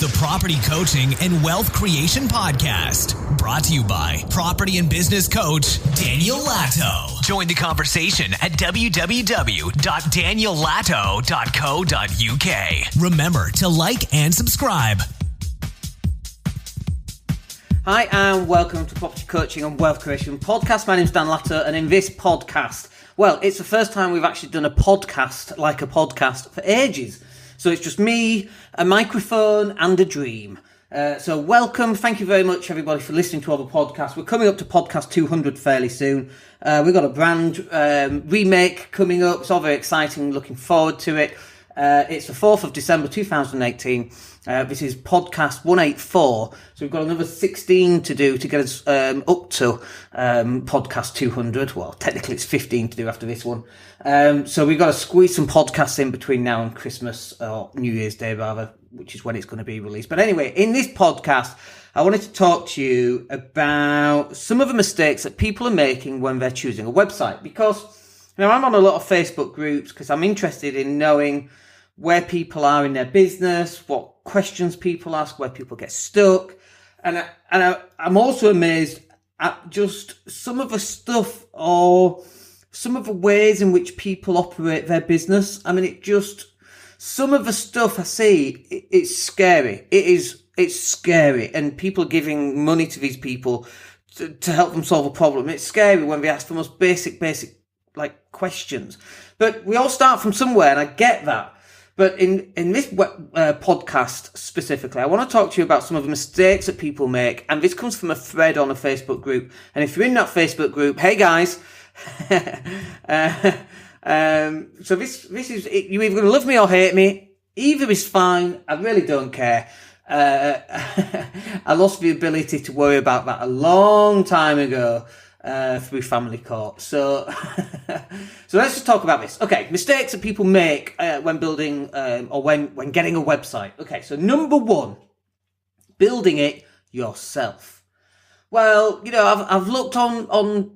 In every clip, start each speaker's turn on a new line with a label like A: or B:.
A: the Property Coaching and Wealth Creation Podcast. Brought to you by property and business coach Daniel Latto. Join the conversation at www.daniellatto.co.uk. Remember to like and subscribe.
B: Hi and welcome to Property Coaching and Wealth Creation Podcast. My name's Dan Latto, and in this podcast, well, it's the first time we've actually done a podcast like a podcast for ages. So it's just me, a microphone and a dream. So welcome. Thank you very much, everybody, for listening to other podcasts. We're coming up to podcast 200 fairly soon. We've got a brand remake coming up. It's all very exciting. Looking forward to it. It's the 4th of December 2018. This is podcast 184. So we've got another 16 to do to get us up to podcast 200. Well, technically it's 15 to do after this one. So we've got to squeeze some podcasts in between now and Christmas, or New Year's Day rather, which is when it's going to be released. But anyway, in this podcast, I wanted to talk to you about some of the mistakes that people are making when they're choosing a website. Because, you know, I'm on a lot of Facebook groups because I'm interested in knowing where people are in their business, what questions people ask, where people get stuck. And I'm also amazed at just some of the stuff or some of the ways in which people operate their business. I mean, some of the stuff I see, it's scary. It's scary. And people are giving money to these people to help them solve a problem. It's scary when they ask the most basic, like, questions. But we all start from somewhere, and I get that. But in this podcast specifically, I want to talk to you about some of the mistakes that people make. And this comes from a thread on a Facebook group. And if you're in that Facebook group, hey guys, so this is, you're either going to love me or hate me. Either is fine. I really don't care. I lost the ability to worry about that a long time ago. Through family court. So let's just talk about this. Okay, mistakes that people make when building or when getting a website. Okay, so number one, building it yourself. Well, you know, I've looked on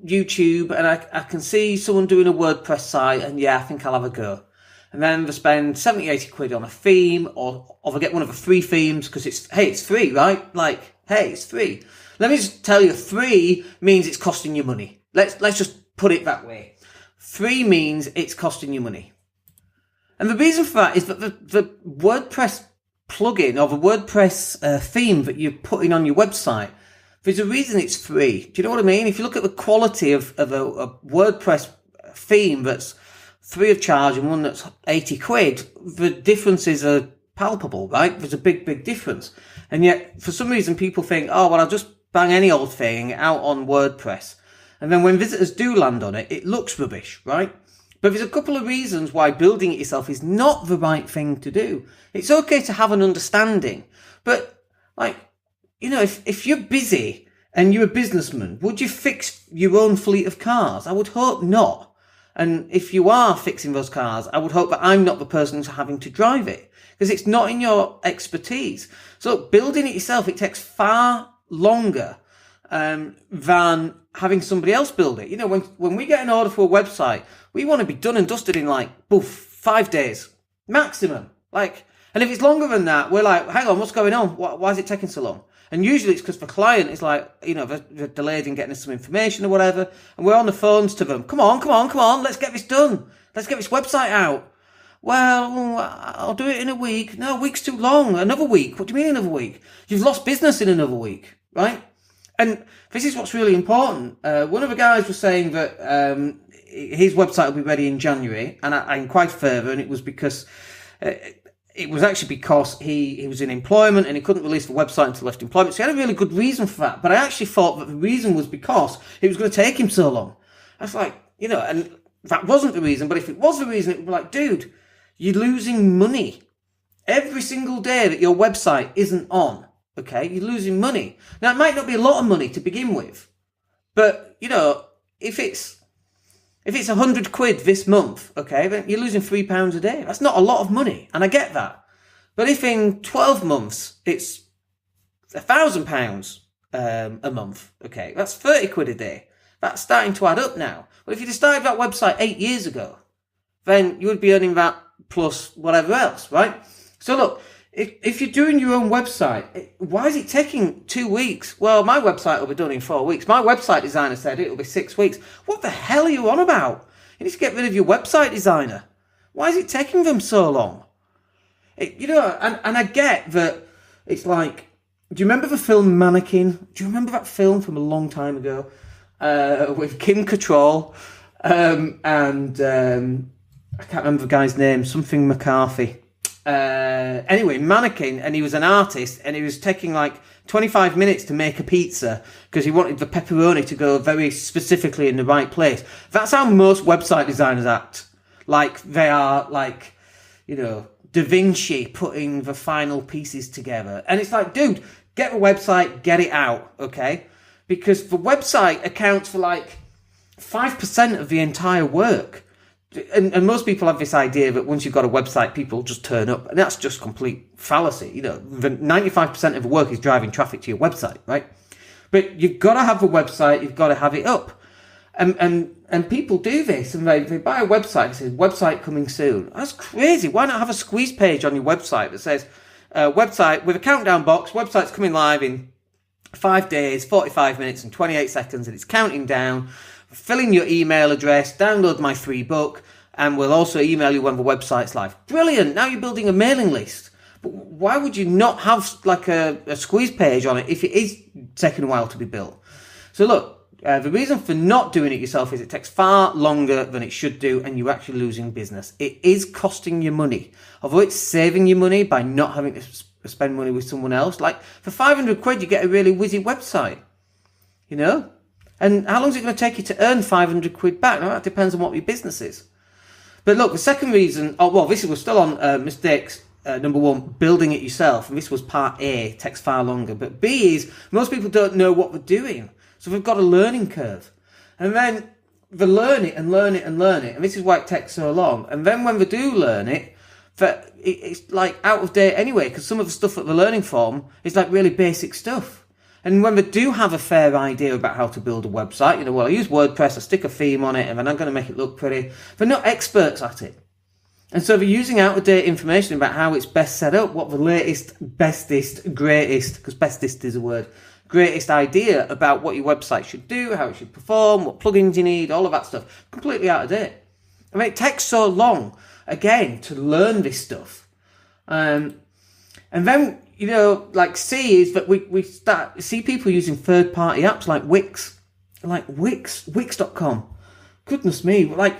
B: YouTube and I can see someone doing a WordPress site, and yeah, I think I'll have a go. And then they spend 70, 80 quid on a theme, or they get one of the free themes because it's free, right? Like, hey, it's free. Let me just tell you, free means it's costing you money. Let's just put it that way. Free means it's costing you money. And the reason for that is that the WordPress plugin or the WordPress theme that you're putting on your website, there's a reason it's free. Do you know what I mean? If you look at the quality of a WordPress theme that's free of charge and one that's 80 quid, the differences are palpable, right? There's a big difference. And yet, for some reason, people think, oh, well, I'll just bang any old thing out on WordPress. And then when visitors do land on it, it looks rubbish, right? But there's a couple of reasons why building it yourself is not the right thing to do. It's okay to have an understanding. But, like, you know, if you're busy and you're a businessman, would you fix your own fleet of cars? I would hope not. And if you are fixing those cars, I would hope that I'm not the person who's having to drive it, because it's not in your expertise. So building it yourself, it takes far longer than having somebody else build it. You know, when we get an order for a website, we want to be done and dusted in 5 days maximum. And if it's longer than that, we're like, hang on, what's going on? Why is it taking so long? And usually it's because the client is like, you know, they're delayed in getting us some information or whatever, and we're on the phones to them. Come on, let's get this done. Let's get this website out. Well, I'll do it in a week. No, a week's too long. Another week. What do you mean another week? You've lost business in another week, right? And this is what's really important. One of the guys was saying that his website will be ready in January, and I inquired further, and it was because he was in employment and he couldn't release the website until he left employment. So he had a really good reason for that. But I actually thought that the reason was because it was going to take him so long. I was like, you know, and that wasn't the reason. But if it was the reason, it would be like, dude, you're losing money every single day that your website isn't on. Okay, you're losing money. Now, it might not be a lot of money to begin with, but, you know, if it's 100 quid this month, okay, then you're losing £3 a day. That's not a lot of money, and I get that. But if in 12 months it's £1,000 a month, okay, that's 30 quid a day. That's starting to add up now. But if you'd started that website 8 years ago, then you would be earning that plus whatever else, right? So look, if you're doing your own website, why is it taking 2 weeks? Well, my website will be done in 4 weeks. My website designer said it'll be 6 weeks. What the hell are you on about? You need to get rid of your website designer. Why is it taking them so long? And I get that it's like, do you remember the film Mannequin? Do you remember that film from a long time ago with Kim Cattrall and I can't remember the guy's name, something McCarthy. Anyway, Mannequin, and he was an artist, and he was taking like 25 minutes to make a pizza because he wanted the pepperoni to go very specifically in the right place. That's how most website designers act. Like they are like, Da Vinci putting the final pieces together. And it's like, dude, get the website, get it out, okay? Because the website accounts for like 5% of the entire work. And most people have this idea that once you've got a website, people just turn up. And that's just complete fallacy. The 95% of the work is driving traffic to your website, right? But you've got to have a website. You've got to have it up. And people do this, and they buy a website that says, website coming soon. That's crazy. Why not have a squeeze page on your website that says, website with a countdown box, website's coming live in 5 days, 45 minutes and 28 seconds, and it's counting down. Fill in your email address, download my free book, and we'll also email you when the website's live. Brilliant. Now you're building a mailing list. But why would you not have like a squeeze page on it if it is taking a while to be built? So look, the reason for not doing it yourself is it takes far longer than it should do, and you're actually losing business. It is costing you money. Although it's saving you money by not having to spend money with someone else. Like for 500 quid, you get a really whizzy website, And how long is it going to take you to earn 500 quid back? Now, that depends on what your business is. But look, the second reason, we're still on mistakes. Number one, building it yourself. And this was part A, takes far longer. But B is, most people don't know what they're doing. So they've got a learning curve. And then they learn it and learn it and learn it. And this is why it takes so long. And then when they do learn it, it's like out of date anyway, because some of the stuff that they're learning from is like really basic stuff. And when they do have a fair idea about how to build a website, I use WordPress, I stick a theme on it, and then I'm going to make it look pretty. They're not experts at it. And so they're using out-of-date information about how it's best set up, what the latest, bestest, greatest, because bestest is a word, greatest idea about what your website should do, how it should perform, what plugins you need, all of that stuff. Completely out of date. I mean, it takes so long, again, to learn this stuff. And then, like C is that we start see people using third-party apps like Wix, Wix.com. Goodness me, like,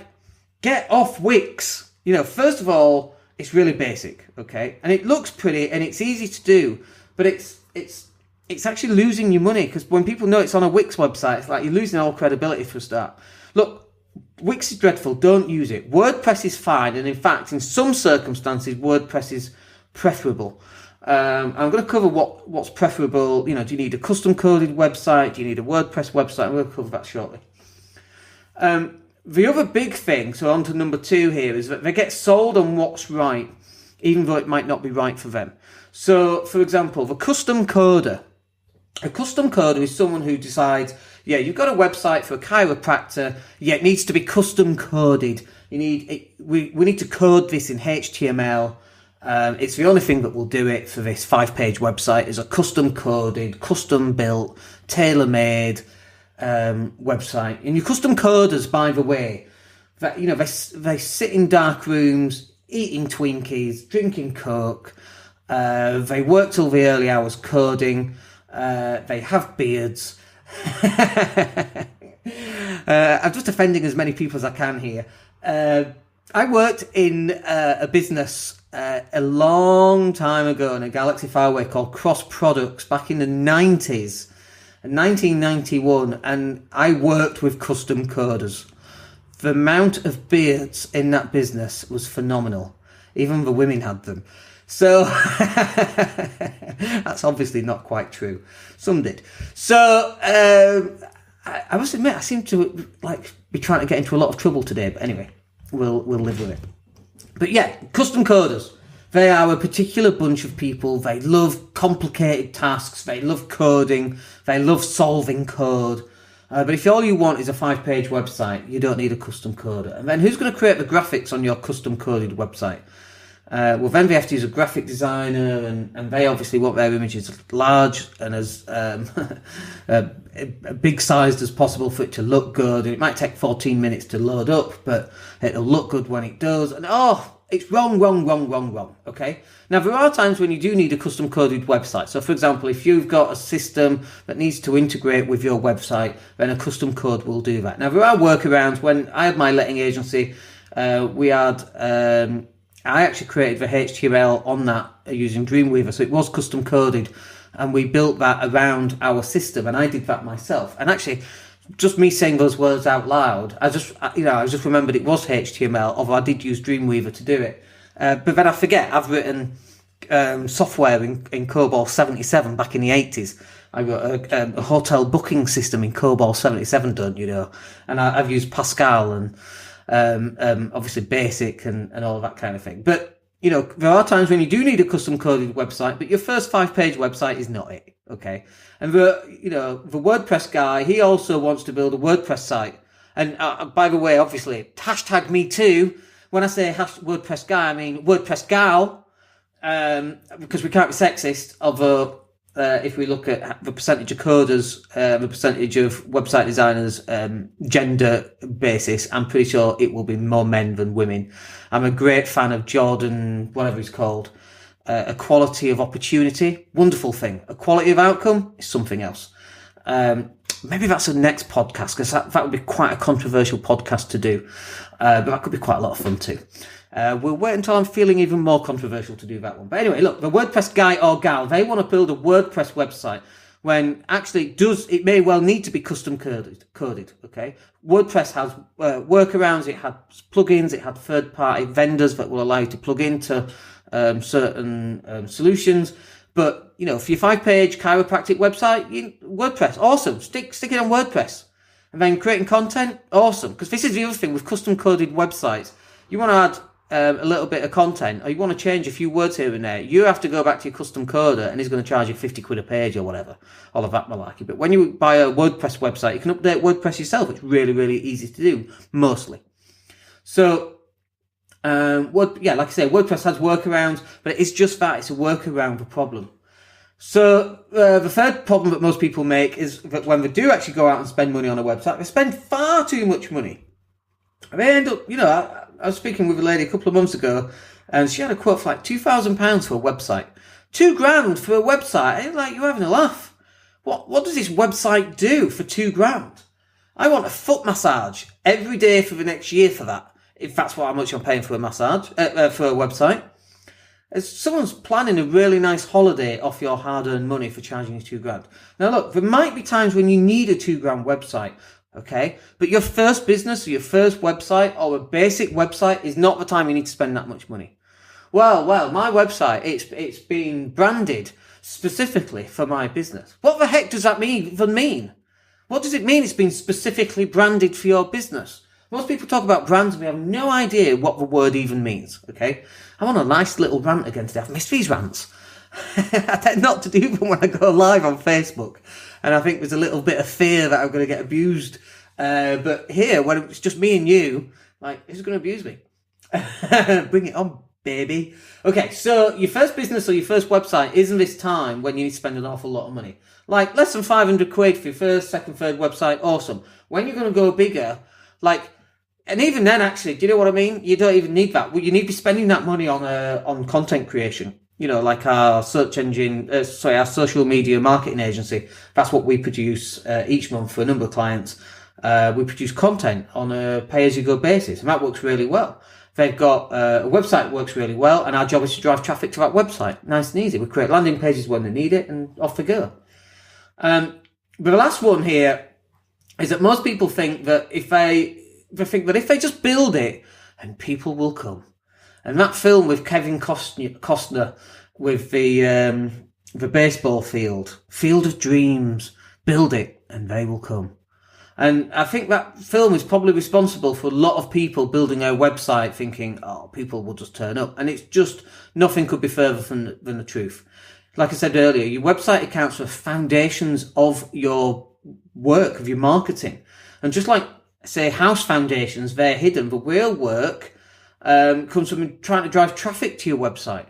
B: get off Wix. First of all, it's really basic, okay? And it looks pretty and it's easy to do, but it's actually losing your money, because when people know it's on a Wix website, it's like you're losing all credibility for a start. Look, Wix is dreadful. Don't use it. WordPress is fine, and in fact, in some circumstances, WordPress is preferable. I'm going to cover what's preferable. Do you need a custom coded website? Do you need a WordPress website? I'm going to cover that shortly. The other big thing, so on to number 2 here, is that they get sold on what's right, even though it might not be right for them. So, for example, the custom coder. A custom coder is someone who decides, you've got a website for a chiropractor, it needs to be custom coded. We need to code this in HTML. It's the only thing that will do it for this 5-page website is a custom coded, custom built, tailor-made website. And your custom coders, by the way, that they sit in dark rooms, eating Twinkies, drinking Coke. They work till the early hours coding. They have beards. I'm just offending as many people as I can here. I worked in a business a long time ago in a galaxy far away called Cross Products back in the 90s, in 1991, and I worked with custom coders. The amount of beards in that business was phenomenal. Even the women had them. So that's obviously not quite true. Some did. So I must admit, I seem to be trying to get into a lot of trouble today. But anyway, we'll live with it. But custom coders. They are a particular bunch of people. They love complicated tasks. They love coding. They love solving code. But if all you want is a 5-page website, you don't need a custom coder. And then who's going to create the graphics on your custom coded website? Well, then they have to use a graphic designer, and they obviously want their images large and as big sized as possible for it to look good. And it might take 14 minutes to load up, but it'll look good when it does. And it's wrong. Okay. Now, there are times when you do need a custom coded website. So, for example, if you've got a system that needs to integrate with your website, then a custom code will do that. Now, there are workarounds. When I had my letting agency, I actually created the HTML on that using Dreamweaver, so it was custom coded, and we built that around our system, and I did that myself. And actually, just me saying those words out loud, I just remembered it was HTML, although I did use Dreamweaver to do it. But then I forget, I've written software in COBOL 77 back in the 80s. I got a hotel booking system in COBOL 77 done, and I've used Pascal and obviously Basic and all of that kind of thing. But, there are times when you do need a custom coded website, but your first 5-page website is not it. Okay. And the WordPress guy, he also wants to build a WordPress site. And by the way, obviously, hashtag me too. When I say WordPress guy, I mean WordPress Gal, because we can't be sexist, although if we look at the percentage of coders, the percentage of website designers, gender basis, I'm pretty sure it will be more men than women. I'm a great fan of Jordan, whatever he's called, equality of opportunity. Wonderful thing. Equality of outcome is something else. Maybe that's the next podcast, because that would be quite a controversial podcast to do. But that could be quite a lot of fun too. We'll wait until I'm feeling even more controversial to do that one. But anyway, look, the WordPress guy or gal, they want to build a WordPress website when actually it may well need to be custom coded, okay? WordPress has workarounds, it had plugins, it had third-party vendors that will allow you to plug into certain solutions. But, for your 5-page chiropractic website, WordPress, awesome. Stick it on WordPress. And then creating content, awesome. Because this is the other thing with custom coded websites. You want to add a little bit of content, or you want to change a few words here and there, you have to go back to your custom coder, and he's going to charge you 50 quid a page or whatever. All of that malarkey. But when you buy a WordPress website, you can update WordPress yourself. It's really, really easy to do, mostly. So, like I say, WordPress has workarounds, but it's just that. It's a workaround of a problem. So, the third problem that most people make is that when they do actually go out and spend money on a website, they spend far too much money. They end up, I was speaking with a lady a couple of months ago, and she had a quote for like £2,000 for a website. £2,000 for a website? It's like, you're having a laugh. What does this website do for £2,000? I want a foot massage every day for the next year for that, if that's how much I'm paying for a massage, for a website. As someone's planning a really nice holiday off your hard-earned money for charging you £2,000. Now look, there might be times when you need a £2,000 website, okay? But your first business or your first website or a basic website is not the time you need to spend that much money. Well, my website, it's been branded specifically for my business. What the heck does that even mean? What does it mean it's been specifically branded for your business? Most people talk about brands and we have no idea what the word even means, okay? I'm on a nice little rant again today. I've missed these rants. I tend not to do them when I go live on Facebook. And I think there's a little bit of fear that I'm going to get abused. But here, when it's just me and you, like, who's going to abuse me? Bring it on, baby. Okay, so your first business or your first website isn't this time when you need to spend an awful lot of money. Like, less than 500 quid for your first, second, third website, awesome. When you're going to go bigger, like, and even then, actually, do you know what I mean? You don't even need that. You need to be spending that money on content creation. Like our search engine, our social media marketing agency. That's what we produce each month for a number of clients. We produce content on a pay-as-you-go basis, and that works really well. They've got a website that works really well, and our job is to drive traffic to that website. Nice and easy. We create landing pages when they need it, and off they go. But the last one here is that most people think that if they just build it, and people will come. And that film with Kevin Costner with the baseball Field of Dreams, build it and they will come. And I think that film is probably responsible for a lot of people building a website thinking, people will just turn up. And it's just, nothing could be further than the truth. Like I said earlier, your website accounts for foundations of your work, of your marketing. And just like, say, house foundations, they're hidden. The real work comes from trying to drive traffic to your website.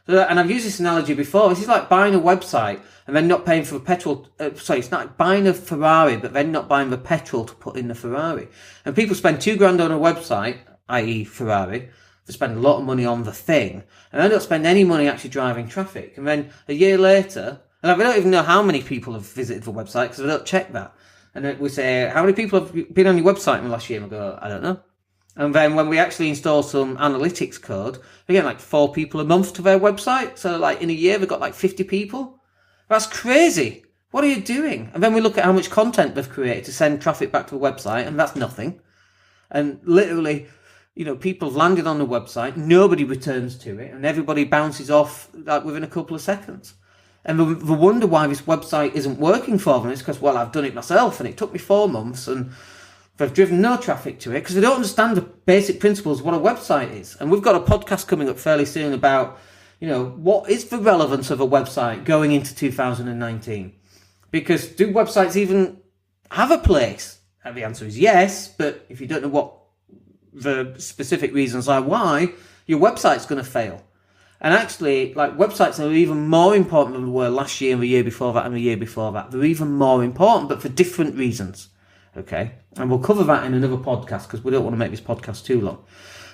B: So, and I've used this analogy before. This is like buying a website and then not paying for petrol. It's not like buying a Ferrari, but then not buying the petrol to put in the Ferrari. And people spend $2,000 on a website, i.e. Ferrari. They spend a lot of money on the thing, and they don't spend any money actually driving traffic. And then a year later, and I don't even know how many people have visited the website because I don't check that. And then we say, how many people have been on your website in the last year? And we go, I don't know. And then when we actually install some analytics code, we get like 4 people a month to their website. So like in a year, we've got like 50 people. That's crazy. What are you doing? And then we look at how much content they've created to send traffic back to the website, and that's nothing. And literally, people have landed on the website, nobody returns to it, and everybody bounces off like within a couple of seconds. And the wonder why this website isn't working for them is because, well, I've done it myself, and it took me 4 months, and they've driven no traffic to it because they don't understand the basic principles of what a website is. And we've got a podcast coming up fairly soon about, what is the relevance of a website going into 2019? Because do websites even have a place? And the answer is yes, but if you don't know what the specific reasons are why, your website's going to fail. And actually, like, websites are even more important than they were last year and the year before that and the year before that. They're even more important, but for different reasons. Okay? And we'll cover that in another podcast because we don't want to make this podcast too long.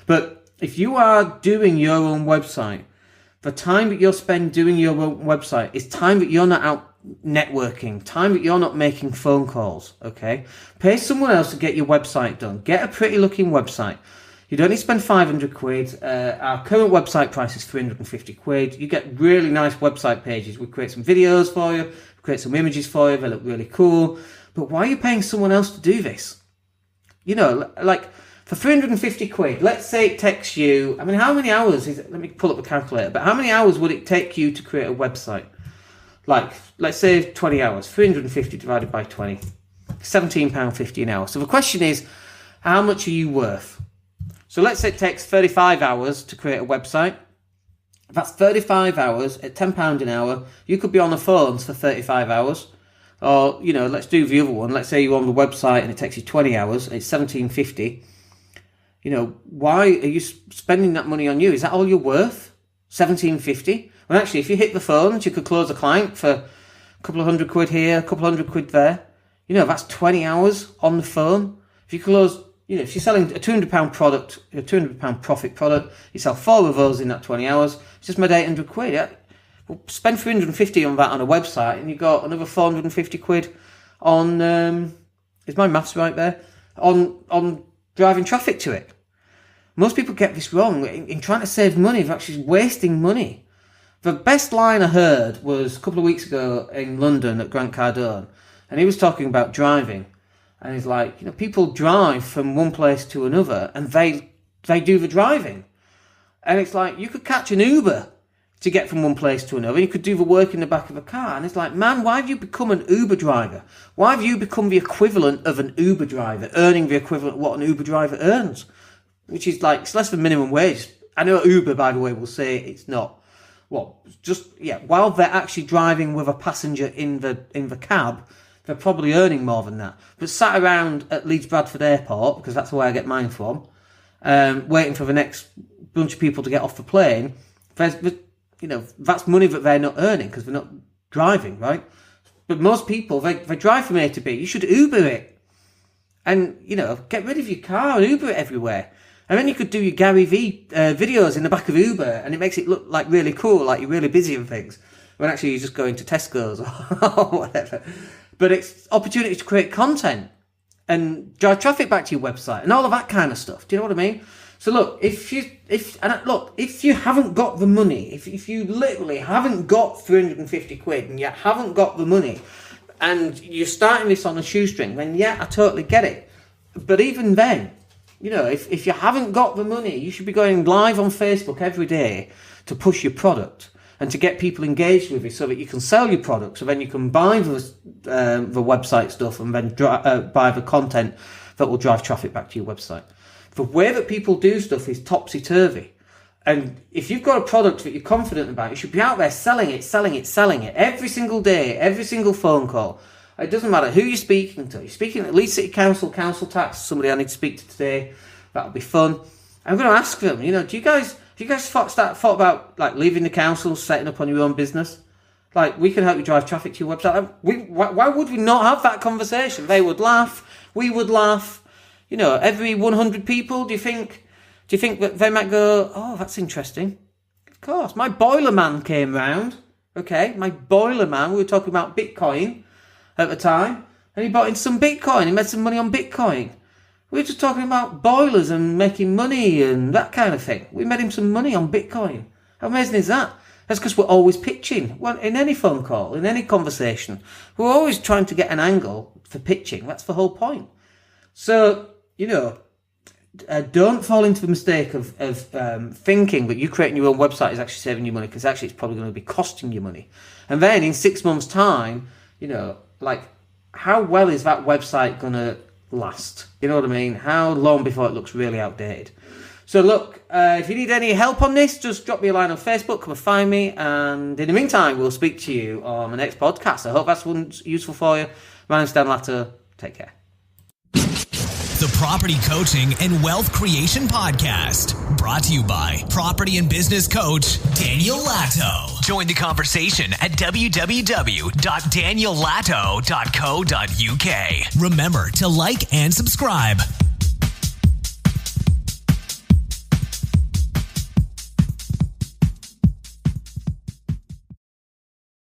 B: But if you are doing your own website, the time that you'll spend doing your own website is time that you're not out networking, time that you're not making phone calls. Okay? Pay someone else to get your website done. Get a pretty looking website. You don't need to spend 500 quid. Our current website price is 350 quid. You get really nice website pages. We create some videos for you, create some images for you. They look really cool. But why are you paying someone else to do this? Like for 350 quid, let's say it takes you, how many hours is it? Let me pull up the calculator. But how many hours would it take you to create a website? Like, let's say 20 hours. 350 divided by 20. £17.50 an hour. So the question is, how much are you worth? So let's say it takes 35 hours to create a website. If that's 35 hours at £10 an hour, you could be on the phones for 35 hours. Or, let's do the other one. Let's say you're on the website and it takes you 20 hours and it's £17.50. Why are you spending that money on you? Is that all you're worth? £17.50? Well, actually, if you hit the phones, you could close a client for a couple of hundred quid here, a couple of hundred quid there. That's 20 hours on the phone. If you close... if you're selling a £200 product, a £200 profit product, you sell 4 of those in that 20 hours, it's just made 800 quid. Yeah? Well, spend 350 on that on a website and you got another 450 quid on, is my maths right there? On driving traffic to it. Most people get this wrong. In trying to save money, they're actually wasting money. The best line I heard was a couple of weeks ago in London at Grant Cardone, and he was talking about driving. And he's like, people drive from one place to another and they do the driving. And it's like, you could catch an Uber to get from one place to another. You could do the work in the back of a car. And it's like, man, why have you become an Uber driver? Why have you become the equivalent of an Uber driver, earning the equivalent of what an Uber driver earns? Which is like, it's less than minimum wage. I know Uber, by the way, will say it's not. While they're actually driving with a passenger in the cab, they're probably earning more than that. But sat around at Leeds Bradford Airport, because that's where I get mine from, waiting for the next bunch of people to get off the plane, that's money that they're not earning because they're not driving, right? But most people, they drive from A to B. You should Uber it. And, get rid of your car and Uber it everywhere. And then you could do your Gary V videos in the back of Uber, and it makes it look like really cool, like you're really busy and things. When actually you're just going to Tesco's or whatever. But it's opportunity to create content and drive traffic back to your website and all of that kind of stuff. Do you know what I mean? So look, if you haven't got the money, if you literally haven't got 350 quid and you haven't got the money and you're starting this on a shoestring, then yeah, I totally get it. But even then, if you haven't got the money, you should be going live on Facebook every day to push your product and to get people engaged with you so that you can sell your product, so then you can buy the website stuff and then buy the content that will drive traffic back to your website. The way that people do stuff is topsy-turvy. And if you've got a product that you're confident about, you should be out there selling it every single day, every single phone call. It doesn't matter who you're speaking to. You're speaking at Leeds City Council tax, somebody I need to speak to today. That'll be fun. I'm going to ask them, do you guys thought about like leaving the council, setting up on your own business? Like, we can help you drive traffic to your website. Why would we not have that conversation? They would laugh. We would laugh. Every 100 people, do you think that they might go, oh, that's interesting? Of course. My boiler man came round. Okay, my boiler man, we were talking about Bitcoin at the time, and he bought in some Bitcoin. He made some money on Bitcoin. We were just talking about boilers and making money and that kind of thing. We made him some money on Bitcoin. How amazing is that? That's because we're always pitching. In any phone call, in any conversation, we're always trying to get an angle for pitching. That's the whole point. So, don't fall into the mistake of thinking that you creating your own website is actually saving you money, because actually it's probably going to be costing you money. And then in 6 months' time, how well is that website going to last? You know what I mean? How long before it looks really outdated? So look, if you need any help on this, just drop me a line on Facebook, come and find me, and in the meantime, we'll speak to you on the next podcast. I hope that's useful for you. My name's Dan Latto. Take care.
A: The Property Coaching and Wealth Creation Podcast, brought to you by property and business coach Daniel Latto. Join the conversation at www.daniellatto.co.uk. Remember to like and subscribe.